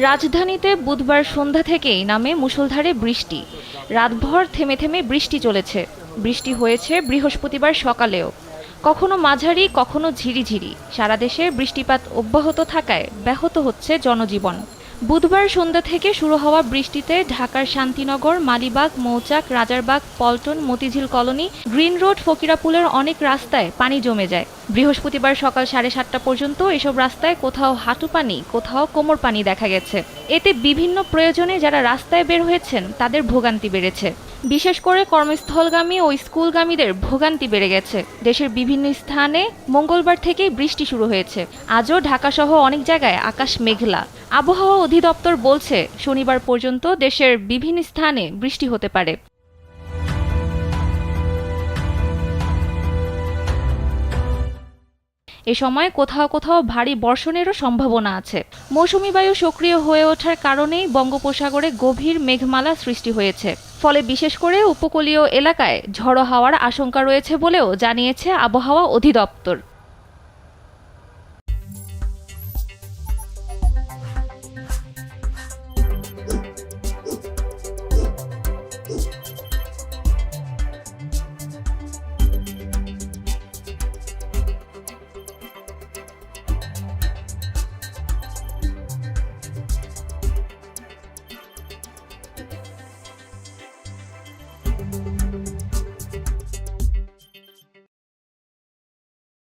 রাজধানীতে বুধবার সন্ধ্যা থেকেই নামে মুষলধারে বৃষ্টি। রাতভর থেমে থেমে বৃষ্টি চলেছে। বৃষ্টি হয়েছে বৃহস্পতিবার সকালেও, কখনো মাঝারি কখনো ঝিরিঝিরি। সারা দেশে বৃষ্টিপাত অব্যাহত থাকায় ব্যাহত হচ্ছে জনজীবন। বুধবার সন্ধ্যা থেকে শুরু হওয়া বৃষ্টিতে ঢাকার Shantinagar, Malibagh, Mouchak, Rajarbagh, Paltan, Motijheel colony, green road, ফকিরাপুলের অনেক রাস্তায় পানি জমে যায়। বৃহস্পতিবার সকাল 7:30 পর্যন্ত এসব রাস্তায় কোথাও হাঁটু পানি, কোথাও কোমর পানি দেখা গেছে। এতে বিভিন্ন প্রয়োজনে যারা রাস্তায় বের হয়েছেন তাদের ভোগান্তি বেড়েছে। বিশেষ করে কর্মস্থলগামী ও স্কুলগামীদের ভোগান্তি বেড়ে গেছে। দেশের বিভিন্ন স্থানে মঙ্গলবার থেকেই বৃষ্টি শুরু হয়েছে। আজও ঢাকাসহ অনেক জায়গায় আকাশ মেঘলা। আবহাওয়া অধিদপ্তর বলছে শনিবার পর্যন্ত দেশের বিভিন্ন স্থানে বৃষ্টি হতে পারে। এ সময় কোথাও কোথাও ভারী বর্ষণেরও সম্ভাবনা আছে। মৌসুমী বায়ু সক্রিয় হয়ে ওঠার কারণেই বঙ্গোপসাগরে গভীর মেঘমালা সৃষ্টি হয়েছে। ফলে বিশেষ করে উপকূলীয় এলাকায় ঝড়ো হাওয়ার আশঙ্কা রয়েছে বলেও জানিয়েছে আবহাওয়া অধিদপ্তর।